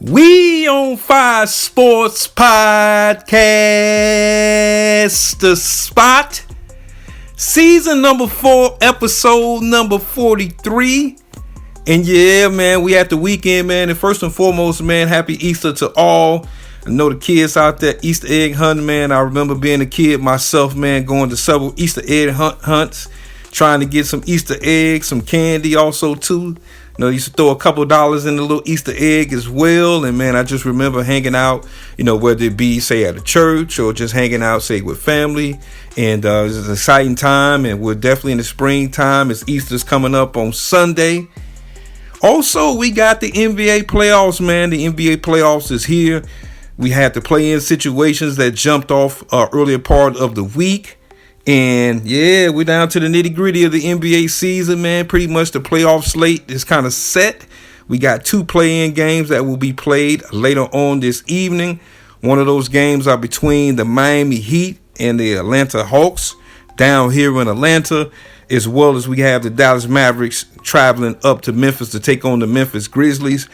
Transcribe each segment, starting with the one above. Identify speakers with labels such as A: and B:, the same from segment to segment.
A: We on Fire Sports Podcast, the spot, season number 4, episode number 43. And yeah, man, we at the weekend, man. And first and foremost, man, happy Easter to all. I know the kids out there, Easter egg hunting, man. I remember being a kid myself, man, going to several Easter egg hunts, trying to get some Easter eggs, some candy also too. You know, used to throw a couple dollars in the little Easter egg as well. And man, I just remember hanging out, you know, whether it be, say, at a church or just hanging out, say, with family. And it was an exciting time. And we're definitely in the springtime as Easter's coming up on Sunday. Also, we got the NBA playoffs, man. The NBA playoffs is here. We had the play-in situations that jumped off earlier part of the week. And yeah, we're down to the nitty-gritty of the NBA season, man. Pretty much the playoff slate is kind of set. We got 2 play-in games that will be played later on this evening. One of those games are between the Miami Heat and the Atlanta Hawks down here in Atlanta, as well as we have the Dallas Mavericks traveling up to Memphis to take on the Memphis Grizzlies.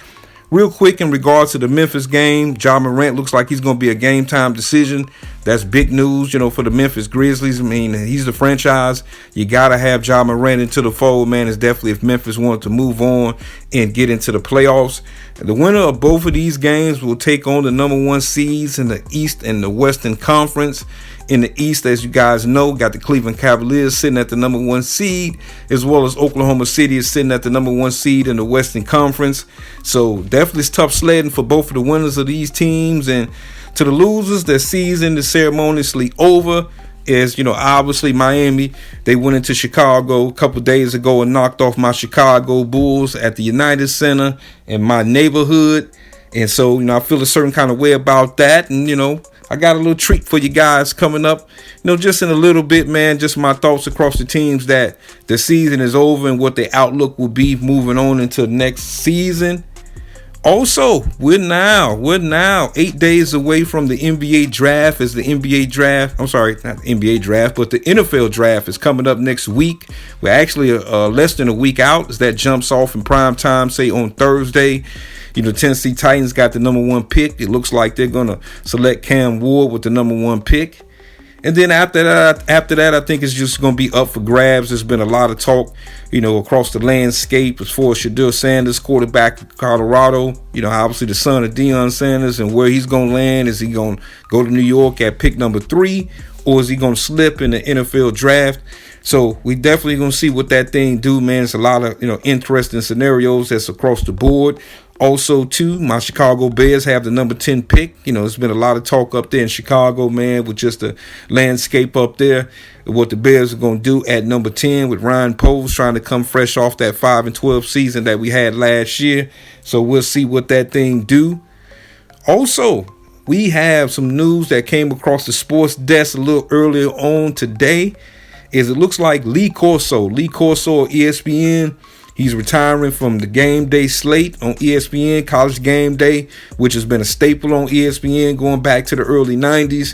A: Real quick, in regards to the Memphis game, Ja Morant looks like he's going to be a game time decision. That's big news, you know, for the Memphis Grizzlies. I mean, he's the franchise. You got to have Ja Morant into the fold, man. It's definitely if Memphis wanted to move on and get into the playoffs. The winner of both of these games will take on the number 1 seeds in the East and the Western Conference. In the East, as you guys know, got the Cleveland Cavaliers sitting at the number 1 seed, as well as Oklahoma City is sitting at the number 1 seed in the Western Conference. So definitely it's tough sledding for both of the winners of these teams. And to the losers, their season is ceremoniously over. As you know, obviously Miami, they went into Chicago a couple days ago and knocked off my Chicago Bulls at the United Center in my neighborhood. And so, you know, I feel a certain kind of way about that. And, you know, I got a little treat for you guys coming up, you know, just in a little bit, man. Just my thoughts across the teams that the season is over and what the outlook will be moving on into next season. Also, we're now 8 days away from the NBA draft. As the NBA draft, I'm sorry, not the NBA draft, but the NFL draft is coming up next week. We're actually less than a week out as that jumps off in prime time, say on Thursday. You know, Tennessee Titans got the number 1 pick. It looks like they're going to select Cam Ward with the number 1 pick. And then after that, I think it's just going to be up for grabs. There's been a lot of talk, you know, across the landscape as far as Shedeur Sanders, quarterback of Colorado. You know, obviously the son of Deion Sanders, and where he's going to land. Is he going to go to New York at pick number 3, or is he going to slip in the NFL draft? So we definitely going to see what that thing do, man. It's a lot of, you know, interesting scenarios that's across the board. Also, too, my Chicago Bears have the number 10 pick. You know, there's been a lot of talk up there in Chicago, man, with just the landscape up there, what the Bears are going to do at number 10 with Ryan Poles trying to come fresh off that 5-12 season that we had last year. So we'll see what that thing do. Also, we have some news that came across the sports desk a little earlier on today. It looks like Lee Corso of ESPN, he's retiring from the Game Day slate on ESPN, College Game Day, which has been a staple on ESPN going back to the early 90s.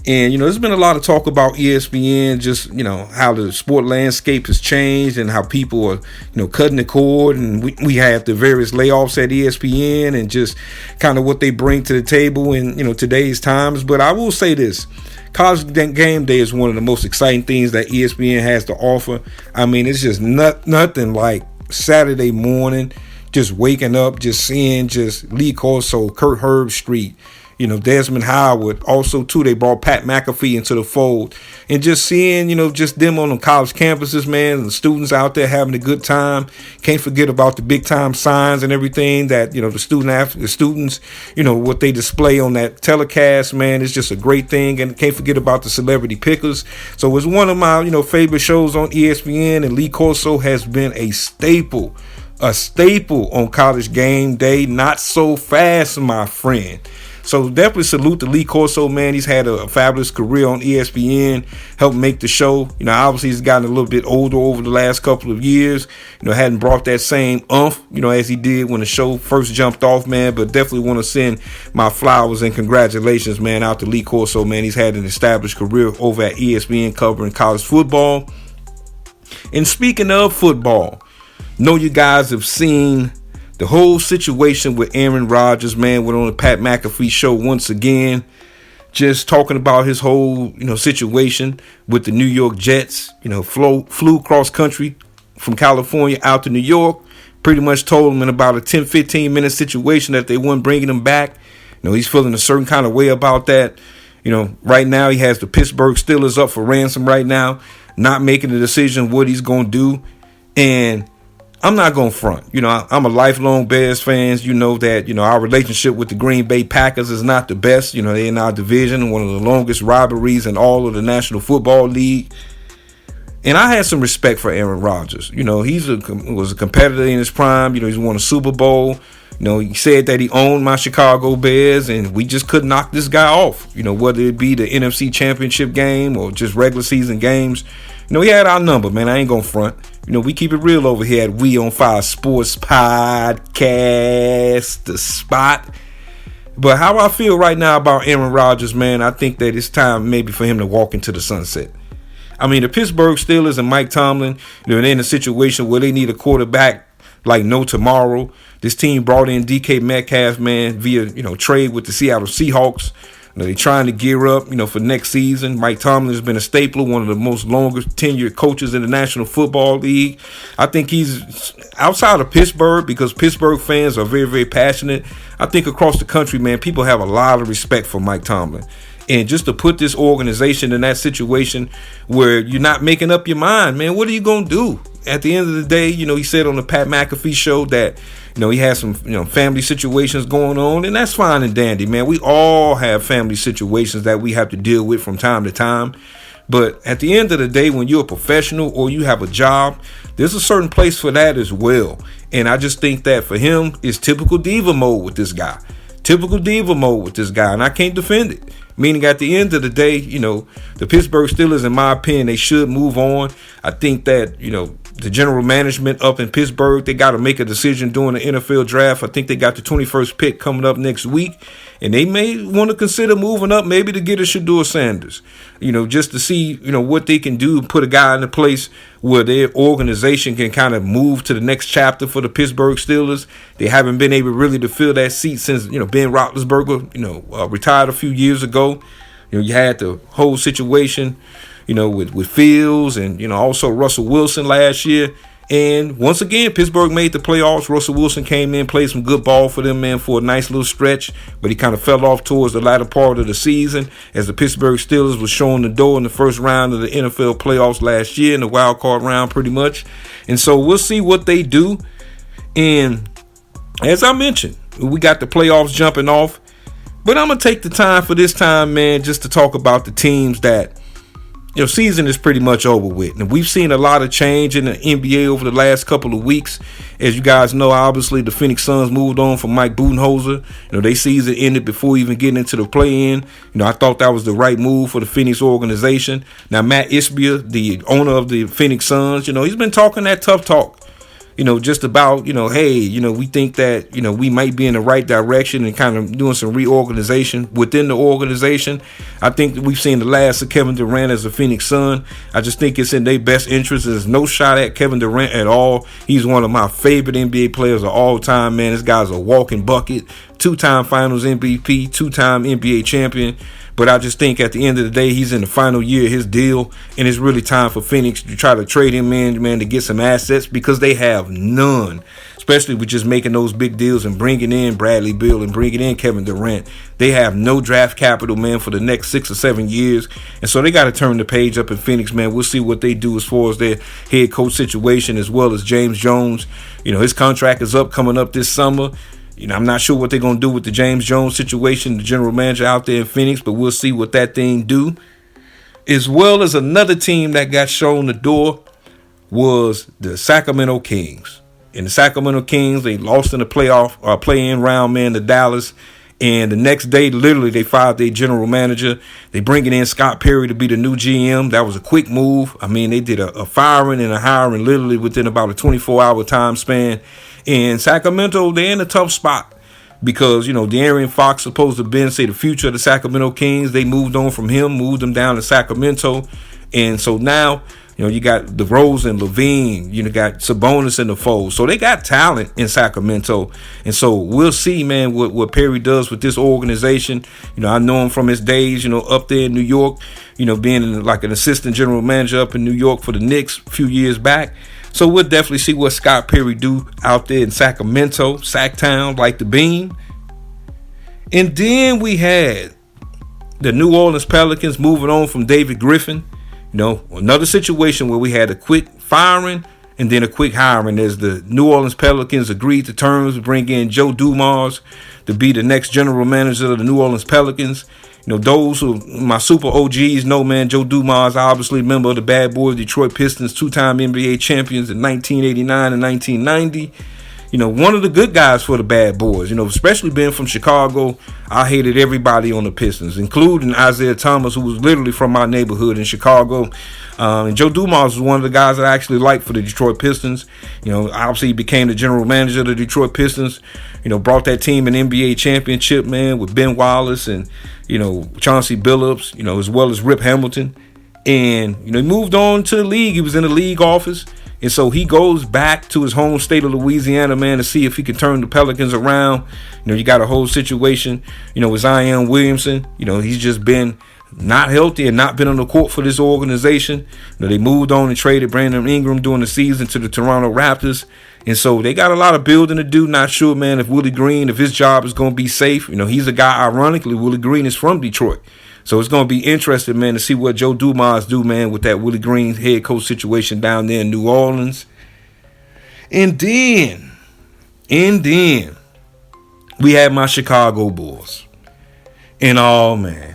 A: And, you know, there's been a lot of talk about ESPN, just, you know, how the sport landscape has changed and how people are, you know, cutting the cord. And we have the various layoffs at ESPN and just kind of what they bring to the table in, you know, today's times. But I will say this. College Game Day is one of the most exciting things that ESPN has to offer. I mean, it's just nothing like Saturday morning, just waking up, just seeing just Lee Corso, Kurt Herbstreit, you know, Desmond Howard. Also, too, they brought Pat McAfee into the fold. And just seeing, you know, just them on the college campuses, man, and the students out there having a good time. Can't forget about the big-time signs and everything that, you know, the students, you know, what they display on that telecast, man, it's just a great thing. And can't forget about the celebrity pickers. So it's one of my, you know, favorite shows on ESPN, and Lee Corso has been a staple on College Game Day. Not so fast, my friend. So definitely salute to Lee Corso, man. He's had a fabulous career on ESPN, helped make the show. You know, obviously he's gotten a little bit older over the last couple of years. You know, hadn't brought that same umph, you know, as he did when the show first jumped off, man. But definitely want to send my flowers and congratulations, man, out to Lee Corso, man. He's had an established career over at ESPN covering college football. And speaking of football, know you guys have seen The whole situation with Aaron Rodgers, man, went on the Pat McAfee show once again, just talking about his whole, situation with the New York Jets. Flew cross country from California out to New York. Pretty much told him in about a 10-15 minute situation that they weren't bringing him back. He's feeling a certain kind of way about that. Right now he has the Pittsburgh Steelers up for ransom right now, not making a decision what he's going to do. And I'm not going to front. I'm a lifelong Bears fan. That, our relationship with the Green Bay Packers is not the best. They're in our division, one of the longest rivalries in all of the National Football League. And I had some respect for Aaron Rodgers. He was a competitor in his prime. He's won a Super Bowl. He said that he owned my Chicago Bears, and we just couldn't knock this guy off. Whether it be the NFC Championship game or just regular season games. He had our number, man. I ain't gonna front. We keep it real over here at We on Fire Sports Podcast, the spot. But how I feel right now about Aaron Rodgers, man, I think that it's time maybe for him to walk into the sunset. The Pittsburgh Steelers and Mike Tomlin, they're in a situation where they need a quarterback like no tomorrow. This team brought in DK Metcalf, man, via, trade with the Seattle Seahawks. They're trying to gear up, for next season. Mike Tomlin has been a staple, one of the most longest tenured coaches in the National Football League. I think he's outside of Pittsburgh, because Pittsburgh fans are very, very passionate. I think across the country, man, people have a lot of respect for Mike Tomlin. And just to put this organization in that situation where you're not making up your mind, man, what are you going to do? At the end of the day, he said on the Pat McAfee show that, he has some, family situations going on, and that's fine and dandy, man. We all have family situations that we have to deal with from time to time. But at the end of the day, when you're a professional or you have a job, there's a certain place for that as well. And I just think that for him, it's typical diva mode with this guy. And I can't defend it. Meaning at the end of the day, the Pittsburgh Steelers, in my opinion, they should move on. I think that, the general management up in Pittsburgh, they got to make a decision during the NFL draft. I think they got the 21st pick coming up next week. And they may want to consider moving up maybe to get a Shedeur Sanders, just to see, what they can do, put a guy in a place where their organization can kind of move to the next chapter for the Pittsburgh Steelers. They haven't been able really to fill that seat since, Ben Roethlisberger, retired a few years ago. You had the whole situation, with Fields and, also Russell Wilson last year. And once again, Pittsburgh made the playoffs. Russell Wilson came in, played some good ball for them, man, for a nice little stretch. But he kind of fell off towards the latter part of the season as the Pittsburgh Steelers was showing the door in the first round of the NFL playoffs last year, in the wild card round pretty much. And so we'll see what they do. And as I mentioned, we got the playoffs jumping off. But I'm going to take the time for this time, man, just to talk about the teams that, season is pretty much over with. And we've seen a lot of change in the NBA over the last couple of weeks. As you guys know, obviously, the Phoenix Suns moved on from Mike Budenholzer. Their season ended before even getting into the play-in. I thought that was the right move for the Phoenix organization. Now, Matt Ishbia, the owner of the Phoenix Suns, he's been talking that tough talk. Just about, hey, we think that, we might be in the right direction and kind of doing some reorganization within the organization. I think that we've seen the last of Kevin Durant as a Phoenix Sun. I just think it's in their best interest. There's no shot at Kevin Durant at all. He's one of my favorite NBA players of all time, man. This guy's a walking bucket, 2-time Finals MVP, 2-time NBA champion. But I just think at the end of the day, he's in the final year of his deal, and it's really time for Phoenix to try to trade him in, man, to get some assets, because they have none, especially with just making those big deals and bringing in Bradley Beal and bringing in Kevin Durant. They have no draft capital, man, for the next 6 or 7 years, and so they got to turn the page up in Phoenix, man. We'll see what they do as far as their head coach situation, as well as James Jones. His contract is coming up this summer. I'm not sure what they're going to do with the James Jones situation, the general manager out there in Phoenix, but we'll see what that thing do. As well as another team that got shown the door was the Sacramento Kings. And the Sacramento Kings, they lost in the play-in round, man, to Dallas. And the next day, literally, they fired their general manager. They bringing in Scott Perry to be the new GM. That was a quick move. They did a firing and a hiring literally within about a 24-hour time span. And Sacramento, they're in a tough spot because, De'Aaron Fox supposed to have been, the future of the Sacramento Kings. They moved on from him, moved him down to Sacramento. And so now, you got DeRozan, Levine, got Sabonis in the fold. So they got talent in Sacramento. And so we'll see, man, what Perry does with this organization. I know him from his days, up there in New York, being like an assistant general manager up in New York for the Knicks a few years back. So we'll definitely see what Scott Perry do out there in Sacramento, Sacktown, like the Bean. And then we had the New Orleans Pelicans moving on from David Griffin. Another situation where we had a quick firing and then a quick hiring as the New Orleans Pelicans agreed to terms to bring in Joe Dumars to be the next general manager of the New Orleans Pelicans. Those who my super OGs know, man, Joe Dumars, obviously member of the Bad Boys Detroit Pistons, two-time NBA champions in 1989 and 1990. One of the good guys for the Bad Boys, especially being from Chicago. I hated everybody on the Pistons, including Isaiah Thomas, who was literally from my neighborhood in Chicago. And Joe Dumars was one of the guys that I actually liked for the Detroit Pistons. Obviously he became the general manager of the Detroit Pistons, brought that team an NBA championship, man, with Ben Wallace and, Chauncey Billups, as well as Rip Hamilton. And, he moved on to the league. He was in the league office. And so he goes back to his home state of Louisiana, man, to see if he can turn the Pelicans around. You got a whole situation, with Zion Williamson. He's just been not healthy and not been on the court for this organization. They moved on and traded Brandon Ingram during the season to the Toronto Raptors. And so they got a lot of building to do. Not sure, man, if Willie Green, if his job is going to be safe. He's a guy, ironically, Willie Green is from Detroit. So it's going to be interesting, man, to see what Joe Dumars do, man, with that Willie Green head coach situation down there in New Orleans. And then we had my Chicago Bulls. And oh man,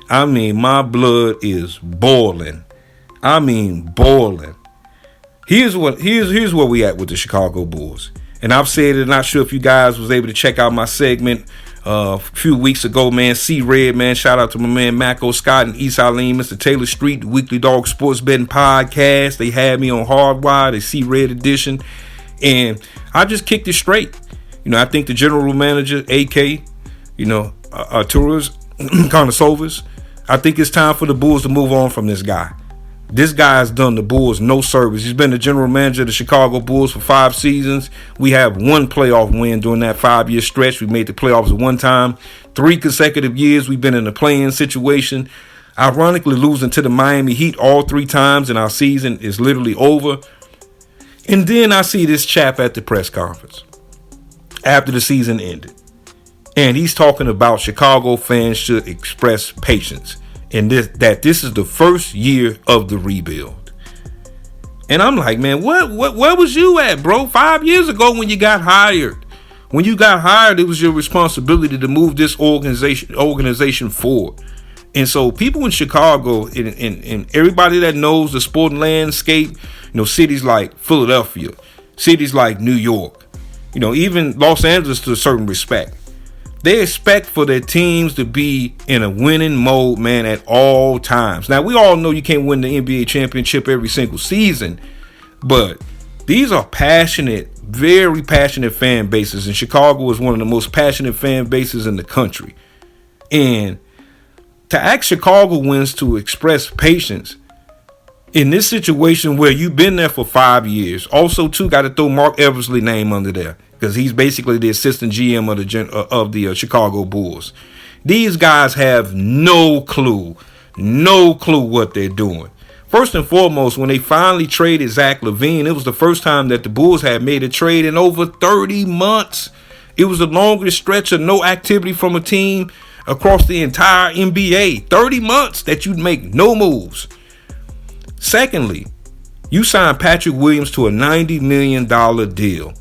A: I mean, my blood is boiling. Boiling. Here's where we at with the Chicago Bulls. And I've said it, not sure if you guys was able to check out my segment a few weeks ago, man. C-Red, man. Shout out to my man Mako Scott and East Eileen, Mr. Taylor Street, the Weekly Dog Sports Betting Podcast. They had me on Hardwire, the C-Red edition. And I just kicked it straight. I think the general manager, AK, Arturas Karnisovas, I think it's time for the Bulls to move on from this guy. This guy has done the Bulls no service. He's been the general manager of the Chicago Bulls for 5 seasons. We have 1 playoff win during that 5-year stretch. We made the playoffs 1 time. 3 consecutive years we've been in a play-in situation. Ironically, losing to the Miami Heat all 3 times, and our season is literally over. And then I see this chap at the press conference after the season ended. And he's talking about Chicago fans should express patience. And that this is the first year of the rebuild. And I'm like, man, where was you at, bro? 5 years ago when you got hired. When you got hired, it was your responsibility to move this organization forward. And so people in Chicago and everybody that knows the sporting landscape, cities like Philadelphia, cities like New York, even Los Angeles to a certain respect. They expect for their teams to be in a winning mode, man, at all times. Now, we all know you can't win the NBA championship every single season, but these are passionate, very passionate fan bases, and Chicago is one of the most passionate fan bases in the country. And to ask Chicago wins to express patience in this situation where you've been there for 5 years, also, too, got to throw Mark Eversley's name under there, because he's basically the assistant GM of the Chicago Bulls. These guys have no clue what they're doing. First and foremost, when they finally traded Zach LaVine, it was the first time that the Bulls had made a trade in over 30 months. It was the longest stretch of no activity from a team across the entire NBA. 30 months that you'd make no moves. Secondly, you signed Patrick Williams to a $90 million deal.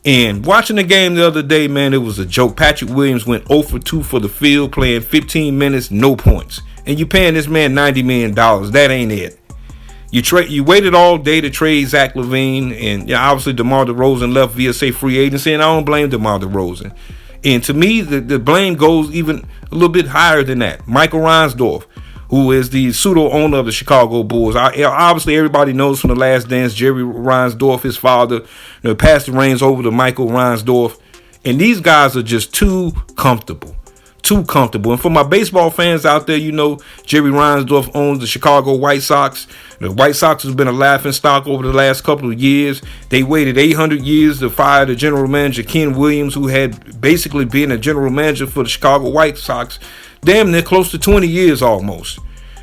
A: And watching the game the other day, man, it was a joke. Patrick Williams went 0 for 2 for the field, playing 15 minutes, no points. And you're paying this man $90 million. That ain't it. You waited all day to trade Zach LaVine, and obviously DeMar DeRozan left via free agency, and I don't blame DeMar DeRozan. And to me, the blame goes even a little bit higher than that. Michael Reinsdorf, who is the pseudo owner of the Chicago Bulls. Obviously, everybody knows from The Last Dance, Jerry Reinsdorf, his father, passed the reins over to Michael Reinsdorf. And these guys are just too comfortable. Too comfortable. And for my baseball fans out there, you know, Jerry Reinsdorf owns the Chicago White Sox. The White Sox has been a laughing stock over the last couple of years. They waited 800 years to fire the general manager, Ken Williams, who had basically been a general manager for the Chicago White Sox damn near close to 20 years almost.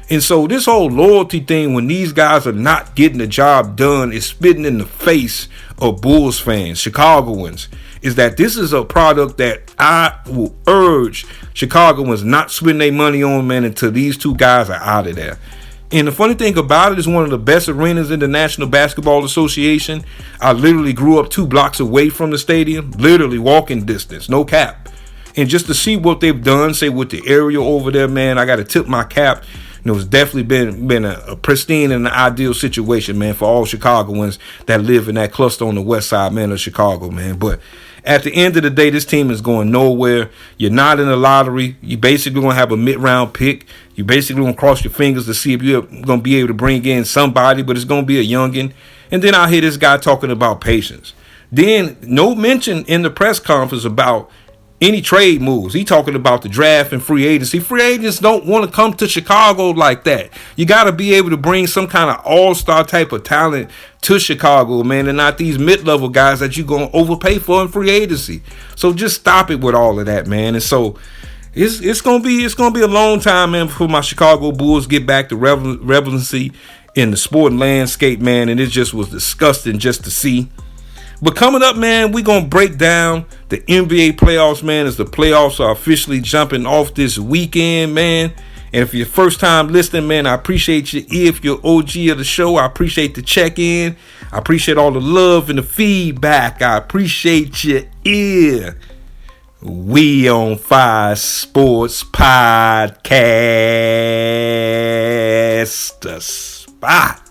A: And so this whole loyalty thing, when these guys are not getting the job done, is spitting in the face of Bulls fans, Chicagoans, is that this is a product that I will urge Chicagoans not spend their money on, man, until these two guys are out of there. And the funny thing about it is one of the best arenas in the National Basketball Association. I literally grew up 2 blocks away from the stadium, literally walking distance, no cap. And just to see what they've done, say with the area over there, man, I got to tip my cap. You know, it's definitely been a pristine and an ideal situation, man, for all Chicagoans that live in that cluster on the west side, man, of Chicago, man. But at the end of the day, this team is going nowhere. You're not in the lottery. You basically going to have a mid-round pick. You basically going to cross your fingers to see if you're going to be able to bring in somebody, but it's going to be a youngin'. And then I hear this guy talking about patience. Then no mention in the press conference about any trade moves. He talking about the draft and free agency. Free agents don't want to come to Chicago like that. You got to be able to bring some kind of all-star type of talent to Chicago, man, and not these mid-level guys that you're going to overpay for in free agency. So just stop it with all of that, man. And so it's gonna be a long time, man, before my Chicago Bulls get back to relevancy in the sporting landscape, man. And it just was disgusting just to see. But coming up, man, we're going to break down the NBA playoffs, man, as the playoffs are officially jumping off this weekend, man. And if you're first time listening, man, I appreciate you. If you're OG of the show, I appreciate the check-in. I appreciate all the love and the feedback. I appreciate your ear. We on Fire Sports Podcast, the spot.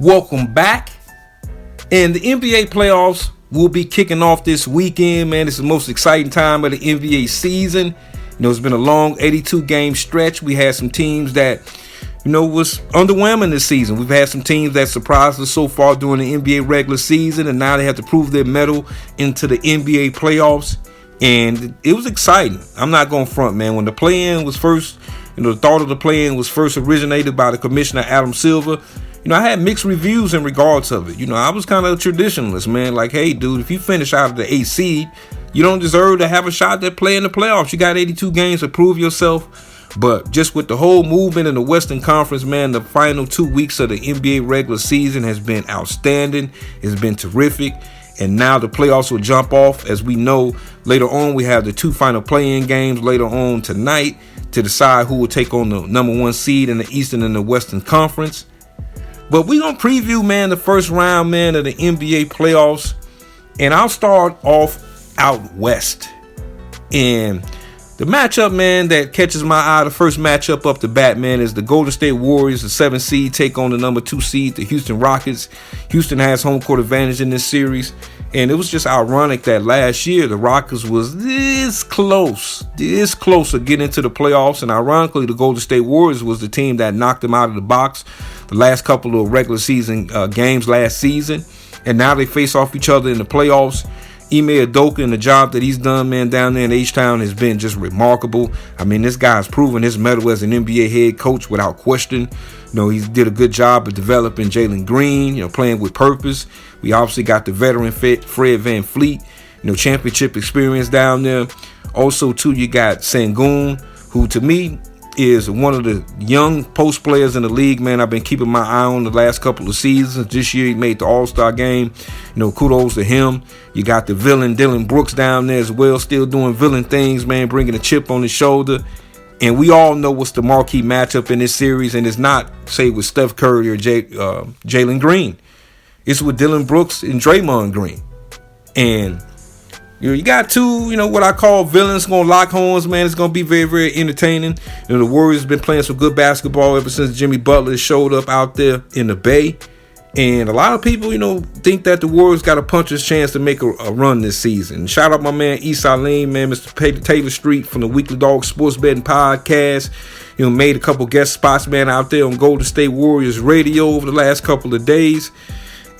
A: Welcome back. And the NBA playoffs will be kicking off this weekend, man. It's the most exciting time of the NBA season. You know, it's been a long 82-game stretch. We had some teams that, you know, was underwhelming this season. We've had some teams that surprised us so far during the NBA regular season, and now they have to prove their mettle into the NBA playoffs. And it was exciting. I'm not going to front, man. When the play-in was first, you know, the thought of the play-in was first originated by the commissioner, Adam Silver. You know, I had mixed reviews in regards of it. You know, I was kind of a traditionalist, man. Like, hey, dude, if you finish out of the 8th seed, you don't deserve to have a shot at playing the playoffs. You got 82 games to prove yourself. But just with the whole movement in the Western Conference, man, the final 2 weeks of the NBA regular season has been outstanding. It's been terrific. And now the playoffs will jump off. As we know, later on, we have the 2 final play-in games later on tonight to decide who will take on the number 1 seed in the Eastern and the Western Conference. But we're going to preview, man, the first round, man, of the NBA playoffs. And I'll start off out west. And the matchup, man, that catches my eye, the first matchup up the bat, man, is the Golden State Warriors, the 7th seed, take on the number 2 seed, the Houston Rockets. Houston has home court advantage in this series. And it was just ironic that last year the Rockets was this close of getting into the playoffs. And ironically, the Golden State Warriors was the team that knocked them out of the box the last couple of regular season games last season. And now they face off each other in the playoffs. Ime Udoka and the job that he's done, man, down there in H-Town has been just remarkable. I mean, this guy's proven his mettle as an NBA head coach without question. You know, he did a good job of developing Jalen Green, you know, playing with purpose. We obviously got the veteran Fred VanVleet, you know, championship experience down there. Also, too, you got Sengun, who to me is one of the young post players in the league, man. I've been keeping my eye on the last couple of seasons. This year he made the All-Star game. You know, kudos to him. You got the villain Dylan Brooks down there as well, still doing villain things, man, bringing a chip on his shoulder. And we all know what's the marquee matchup in this series, and it's not, say, with Steph Curry or Jalen Green. It's with Dylan Brooks and Draymond Green. And you got 2, you know, what I call villains going to lock horns, man. It's going to be very, very entertaining. You know, the Warriors have been playing some good basketball ever since Jimmy Butler showed up out there in the Bay. And a lot of people, think that the Warriors got a puncher's chance to make a run this season. Shout out my man Esau Lane, man, Mr. Taylor Street from the Weekly Dog Sports Betting Podcast. Made a couple guest spots, man, out there on Golden State Warriors radio over the last couple of days.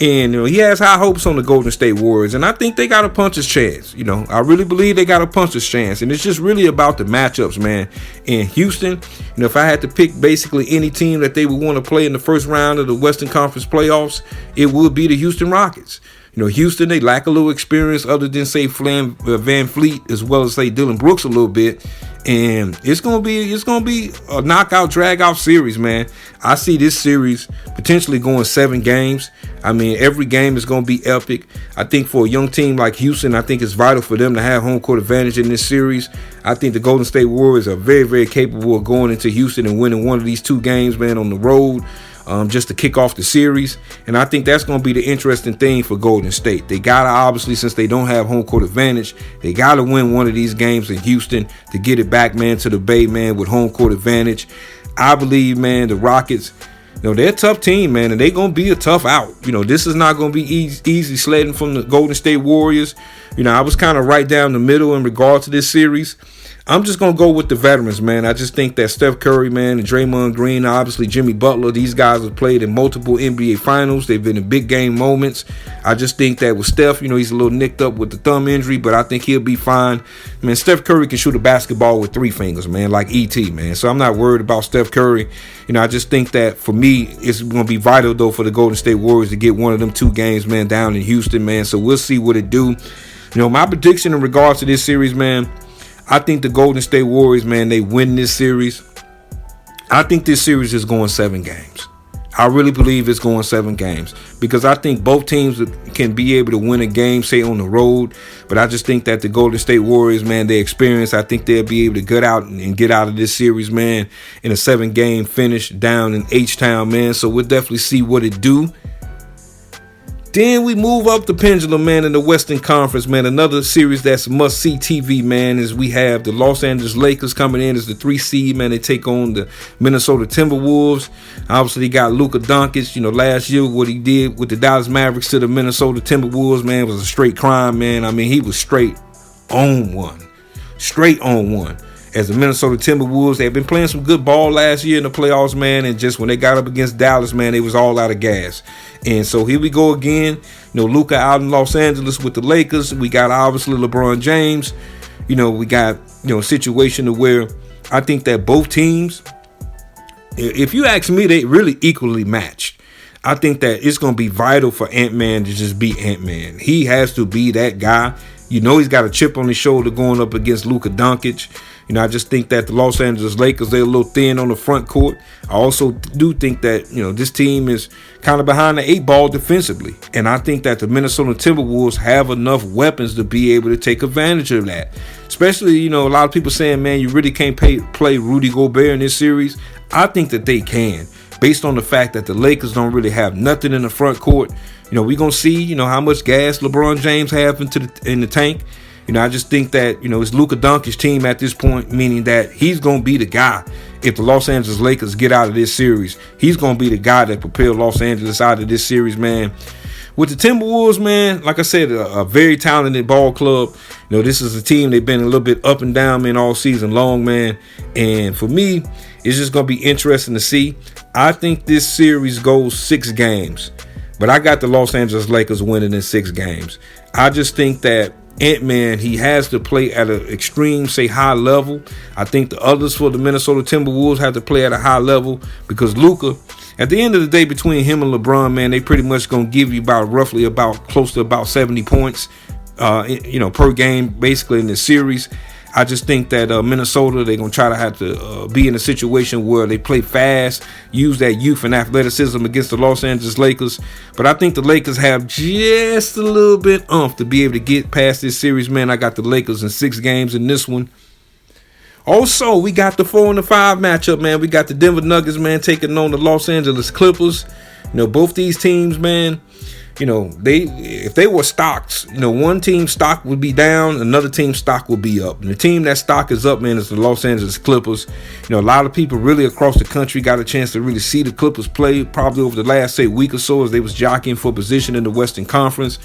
A: And he has high hopes on the Golden State Warriors, and I think they got a puncher's chance. I really believe they got a puncher's chance, and it's just really about the matchups, man. In Houston, if I had to pick basically any team that they would want to play in the first round of the Western Conference playoffs, it would be the Houston Rockets. Houston, they lack a little experience other than, say, Van Fleet, as well as, say, Dylan Brooks a little bit. And it's gonna be a knockout, drag-out series, man. I see this series potentially going 7 games. I mean, every game is gonna be epic. I think for a young team like Houston, I think it's vital for them to have home court advantage in this series. I think the Golden State Warriors are very, very capable of going into Houston and winning one of these 2 games, man, on the road. Just to kick off the series. And I think that's going to be the interesting thing for Golden State. They got to, obviously, since they don't have home court advantage, they got to win one of these games in Houston to get it back, man, to the Bay, man, with home court advantage. I believe, man, the Rockets, they're a tough team, man, and they're going to be a tough out. This is not going to be easy sledding from the Golden State Warriors. I was kind of right down the middle in regard to this series. I'm just going to go with the veterans, man. I just think that Steph Curry, man, and Draymond Green, obviously Jimmy Butler, these guys have played in multiple NBA finals. They've been in big game moments. I just think that with Steph, he's a little nicked up with the thumb injury, but I think he'll be fine. Man, Steph Curry can shoot a basketball with 3 fingers, man, like E.T., man. So I'm not worried about Steph Curry. I just think that for me, it's going to be vital, though, for the Golden State Warriors to get one of them 2 games, man, down in Houston, man. So we'll see what it do. My prediction in regards to this series, man, I think the Golden State Warriors, man, they win this series. I think this series is going 7 games. I really believe it's going 7 games because I think both teams can be able to win a game, say, on the road. But I just think that the Golden State Warriors, man, their experience, I think they'll be able to get out and get out of this series, man, in a 7-game finish down in H-Town, man. So we'll definitely see what it do. Then we move up the pendulum, man, in the Western Conference, man. Another series that's must-see TV, man, is we have the Los Angeles Lakers coming in as the 3 seed, man. They take on the Minnesota Timberwolves. Obviously, they got Luka Doncic. Last year, what he did with the Dallas Mavericks to the Minnesota Timberwolves, man, was a straight crime, man. I mean, he was straight on one. Straight on one. As the Minnesota Timberwolves, they've been playing some good ball last year in the playoffs, man. And just when they got up against Dallas, man, they was all out of gas. And so here we go again. Luka out in Los Angeles with the Lakers. We got obviously LeBron James. We got, a situation to where I think that both teams, if you ask me, they really equally matched. I think that it's going to be vital for Ant-Man to just be Ant-Man. He has to be that guy. He's got a chip on his shoulder going up against Luka Doncic. I just think that the Los Angeles Lakers, they're a little thin on the front court. I also do think that, this team is kind of behind the 8 ball defensively. And I think that the Minnesota Timberwolves have enough weapons to be able to take advantage of that. Especially, a lot of people saying, man, you really can't play Rudy Gobert in this series. I think that they can, based on the fact that the Lakers don't really have nothing in the front court. We're going to see, how much gas LeBron James have in the tank. I just think that, it's Luka Doncic's team at this point, meaning that he's going to be the guy. If the Los Angeles Lakers get out of this series, he's going to be the guy that propelled Los Angeles out of this series, man. With the Timberwolves, man, like I said, a very talented ball club. This is a team, they've been a little bit up and down, man, all season long, man. And for me, it's just going to be interesting to see. I think this series goes 6 games. But I got the Los Angeles Lakers winning in 6 games. I just think that Ant-Man, he has to play at an extreme, say, high level. I think the others for the Minnesota Timberwolves have to play at a high level because Luka, at the end of the day, between him and LeBron, man, they pretty much going to give you close to about 70 points, per game, basically in the series. I just think that Minnesota, they're going to try to have to be in a situation where they play fast, use that youth and athleticism against the Los Angeles Lakers. But I think the Lakers have just a little bit to be able to get past this series, man. I got the Lakers in 6 games in this one. Also, we got the 4-5 matchup, man. We got the Denver Nuggets, man, taking on the Los Angeles Clippers. Both these teams, man, if they were stocks, one team's stock would be down, another team's stock would be up. And the team that stock is up, man, is the Los Angeles Clippers. A lot of people really across the country got a chance to really see the Clippers play probably over the last, week or so as they was jockeying for position in the Western Conference.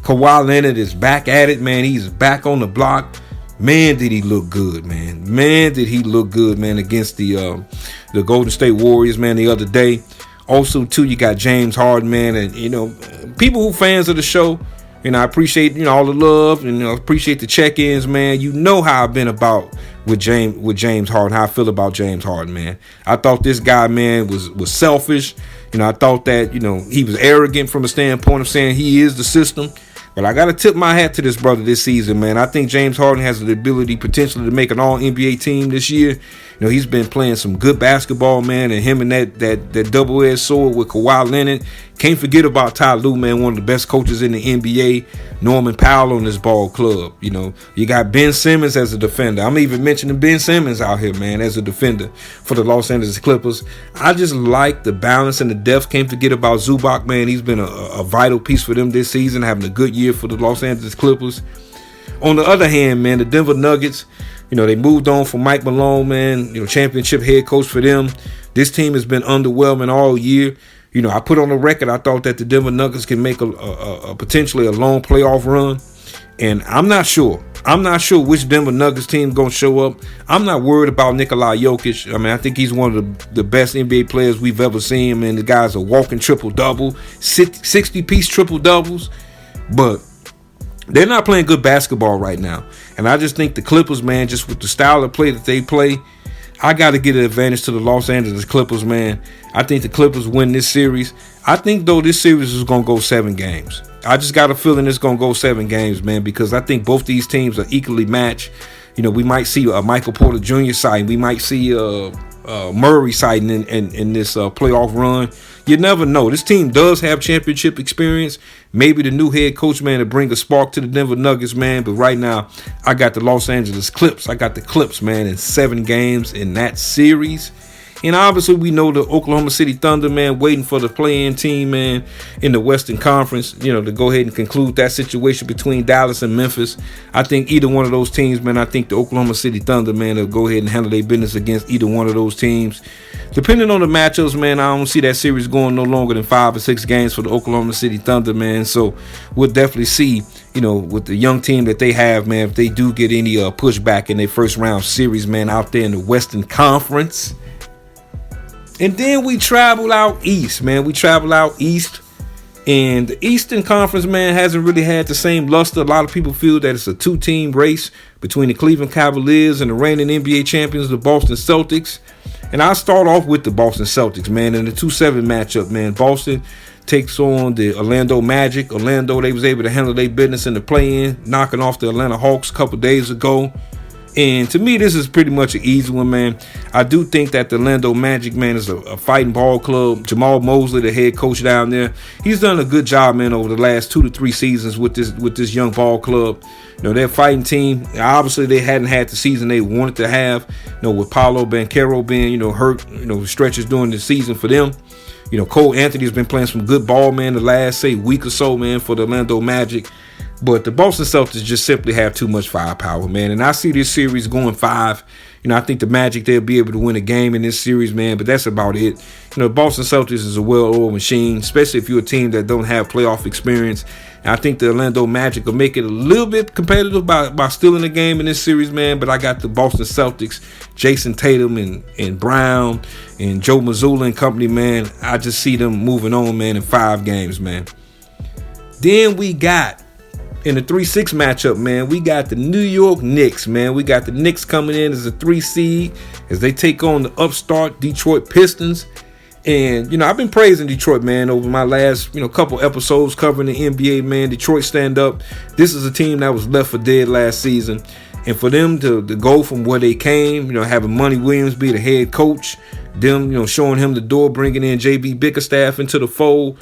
A: Kawhi Leonard is back at it, man. He's back on the block. Man, did he look good, man. Man, did he look good, man, against the Golden State Warriors, man, the other day. Also, too, you got James Harden, man, and, people who fans of the show, I appreciate, all the love, and appreciate the check-ins, man. You know how I've been about with James Harden, how I feel about James Harden, man. I thought this guy, man, was selfish. I thought that, he was arrogant from a standpoint of saying he is the system. But I got to tip my hat to this brother this season, man. I think James Harden has the ability potentially to make an all-NBA team this year. He's been playing some good basketball, man, and him and that double-edged sword with Kawhi Leonard. Can't forget about Ty Lue, man, one of the best coaches in the NBA. Norman Powell on this ball club. You got Ben Simmons as a defender. I'm even mentioning Ben Simmons out here, man, as a defender for the Los Angeles Clippers. I just like the balance and the depth. Can't forget about Zubac, man. He's been a vital piece for them this season, having a good year for the Los Angeles Clippers. On the other hand, man, the Denver Nuggets, they moved on from Mike Malone, man, championship head coach for them. This team has been underwhelming all year. I put on the record, I thought that the Denver Nuggets can make a potentially a long playoff run. And I'm not sure. I'm not sure which Denver Nuggets team is going to show up. I'm not worried about Nikola Jokic. I think he's one of the best NBA players we've ever seen. Man, the guy's a walking triple-double, 60-piece triple-doubles. But they're not playing good basketball right now. And I just think the Clippers, man, just with the style of play that they play, I got to get an advantage to the Los Angeles Clippers, man. I think the Clippers win this series. I think, though, this series is going to go 7 games. I just got a feeling it's going to go 7 games, man, because I think both these teams are equally matched. We might see a Michael Porter Jr. sighting. We might see Murray sighting in this playoff run. You never know. This team does have championship experience. Maybe the new head coach, man, to bring a spark to the Denver Nuggets, man. But right now, I got the Los Angeles Clips. I got the Clips, man, in 7 games in that series. And obviously, we know the Oklahoma City Thunder, man, waiting for the play-in team, man, in the Western Conference, to go ahead and conclude that situation between Dallas and Memphis. I think either one of those teams, man, I think the Oklahoma City Thunder, man, will go ahead and handle their business against either one of those teams. Depending on the matchups, man, I don't see that series going no longer than 5 or 6 games for the Oklahoma City Thunder, man. So we'll definitely see, with the young team that they have, man, if they do get any pushback in their first round series, man, out there in the Western Conference. And then we travel out east, man. We travel out east. And the Eastern Conference, man, hasn't really had the same luster. A lot of people feel that it's a 2-team race between the Cleveland Cavaliers and the reigning NBA champions, the Boston Celtics. And I'll start off with the Boston Celtics, man. In the 2-7 matchup, man, Boston takes on the Orlando Magic. Orlando, they was able to handle their business in the play-in, knocking off the Atlanta Hawks a couple days ago. And to me, this is pretty much an easy one, man. I do think that the Orlando Magic, man, is a fighting ball club. Jamal Mosley, the head coach down there, he's done a good job, man, over the last 2 to 3 seasons with this young ball club. Their fighting team, obviously they hadn't had the season they wanted to have, with Paolo Banchero being, hurt, stretches during the season for them. Cole Anthony has been playing some good ball, man, the last, week or so, man, for the Orlando Magic. But the Boston Celtics just simply have too much firepower, man. And I see this series going 5. I think the Magic, they'll be able to win a game in this series, man. But that's about it. The Boston Celtics is a well-oiled machine, especially if you're a team that don't have playoff experience. And I think the Orlando Magic will make it a little bit competitive by stealing the game in this series, man. But I got the Boston Celtics, Jason Tatum and Brown and Joe Mazzulla and company, man. I just see them moving on, man, in 5 games, man. Then we got, in the 3-6 matchup, man, we got the New York Knicks, man. We got the Knicks coming in as a 3 seed as they take on the upstart Detroit Pistons. And, I've been praising Detroit, man, over my last, couple episodes covering the NBA, man. Detroit stand up. This is a team that was left for dead last season. And for them to go from where they came, having Monty Williams be the head coach, them, showing him the door, bringing in JB Bickerstaff into the fold.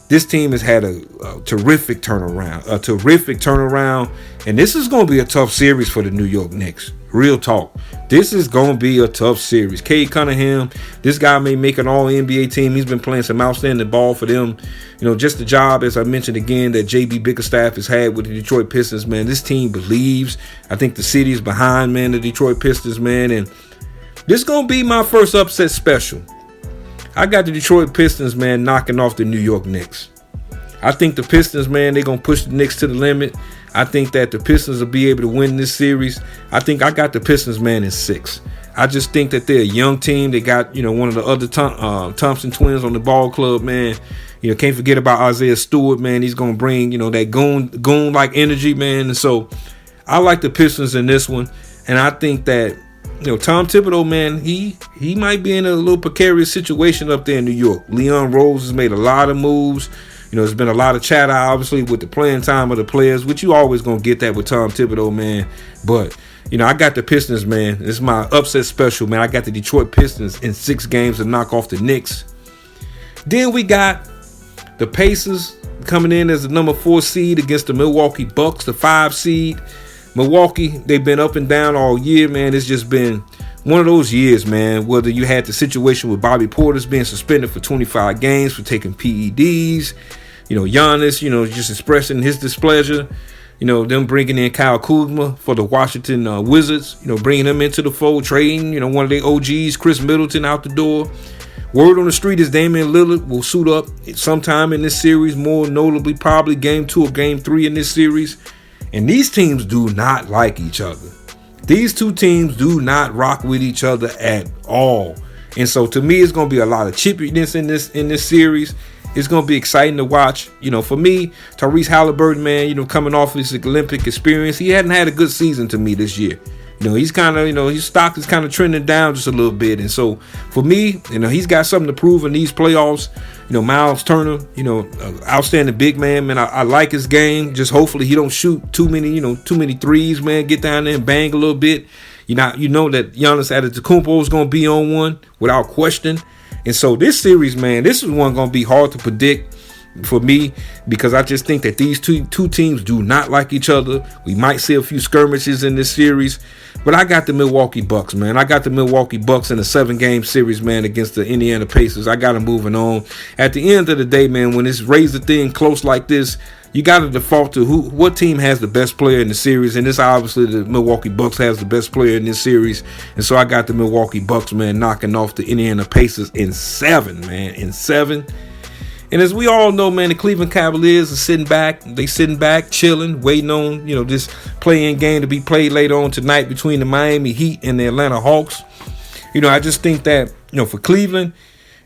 A: this team has had a terrific turnaround. And this is going to be a tough series for the New York Knicks. Real talk. This is going to be a tough series. Cade Cunningham, this guy may make an all-NBA team. He's been playing some outstanding ball for them. Just the job, as I mentioned again, that JB Bickerstaff has had with the Detroit Pistons, man. This team believes. I think the city is behind, man, the Detroit Pistons, man. And this is going to be my first upset special. I got the Detroit Pistons, man, knocking off the New York Knicks. I think the Pistons, man, they're going to push the Knicks to the limit. I think that the Pistons will be able to win this series. I think I got the Pistons, man, in 6. I just think that they're a young team. They got, one of the other Thompson twins on the ball club, man. Can't forget about Isaiah Stewart, man. He's going to bring, that goon-like energy, man. And so I like the Pistons in this one. And I think that, Tom Thibodeau, man, he might be in a little precarious situation up there in New York. Leon Rose has made a lot of moves. There's been a lot of chatter, obviously, with the playing time of the players, which you always going to get that with Tom Thibodeau, man. But, I got the Pistons, man. This is my upset special, man. I got the Detroit Pistons in 6 games to knock off the Knicks. Then we got the Pacers coming in as the number 4 seed against the Milwaukee Bucks, the 5 seed. Milwaukee, they've been up and down all year, man. It's just been one of those years, man, whether you had the situation with Bobby Portis being suspended for 25 games for taking PEDs, Giannis, just expressing his displeasure, them bringing in Kyle Kuzma for the Washington Wizards, bringing him into the fold, trading, one of their OGs, Chris Middleton, out the door. Word on the street is Damian Lillard will suit up sometime in this series, more notably probably game 2 or game 3 in this series. And these teams do not like each other. These two teams do not rock with each other at all. And so to me, it's going to be a lot of chippiness in this series. It's going to be exciting to watch. For me, Tyrese Halliburton, man, coming off his Olympic experience, he hadn't had a good season to me this year. He's kind of, his stock is kind of trending down just a little bit. And so for me, he's got something to prove in these playoffs. Miles Turner, outstanding big man, I like his game. Just hopefully he don't shoot too many threes, man. Get down there and bang a little bit. You know that Giannis Antetokounmpo is going to be on one without question. And so this series, man, this is one going to be hard to predict for me, because I just think that these two teams do not like each other. We might see a few skirmishes in this series, but I got the Milwaukee Bucks, man. I got the Milwaukee Bucks in a 7-game series, man, against the Indiana Pacers. I got them moving on. At the end of the day, man, when it's razor thin close like this, you got to default to what team has the best player in the series, and this obviously the Milwaukee Bucks has the best player in this series, and so I got the Milwaukee Bucks, man, knocking off the Indiana Pacers in 7, man, in 7. And as we all know, man, the Cleveland Cavaliers are sitting back, chilling, waiting on, this play-in game to be played later on tonight between the Miami Heat and the Atlanta Hawks. I just think that, for Cleveland,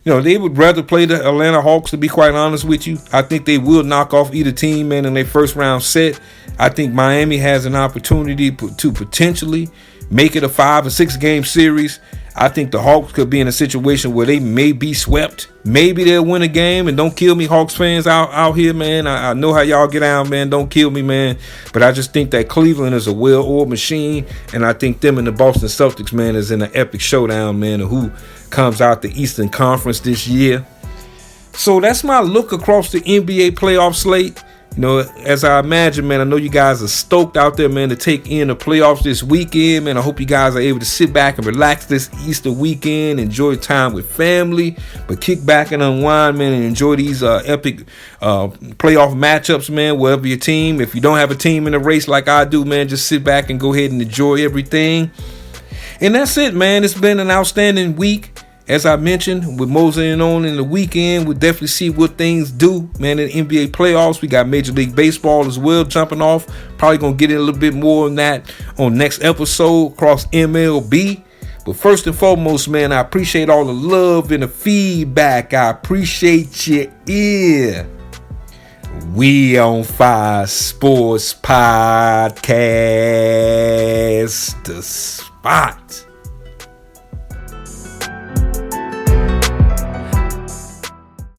A: they would rather play the Atlanta Hawks, to be quite honest with you. I think they will knock off either team, man, in their first round set. I think Miami has an opportunity to potentially make it a 5 or 6 game series. I think the Hawks could be in a situation where they may be swept. Maybe they'll win a game. And don't kill me, Hawks fans out here, man. I know how y'all get out, man. Don't kill me, man. But I just think that Cleveland is a well-oiled machine. And I think them and the Boston Celtics, man, is in an epic showdown, man, of who comes out the Eastern Conference this year. So that's my look across the NBA playoff slate. As I imagine, man, I know you guys are stoked out there, man, to take in the playoffs this weekend, man. I hope you guys are able to sit back and relax this Easter weekend, enjoy time with family, but kick back and unwind, man, and enjoy these epic playoff matchups, man, wherever your team. If you don't have a team in the race like I do, man, just sit back and go ahead and enjoy everything. And that's it, man. It's been an outstanding week. As I mentioned, with moseying on in the weekend, we'll definitely see what things do, man, in the NBA playoffs. We got Major League Baseball as well jumping off. Probably going to get in a little bit more on that on next episode across MLB. But first and foremost, man, I appreciate all the love and the feedback. I appreciate your ear. We on Fire Sports Podcast, the spot.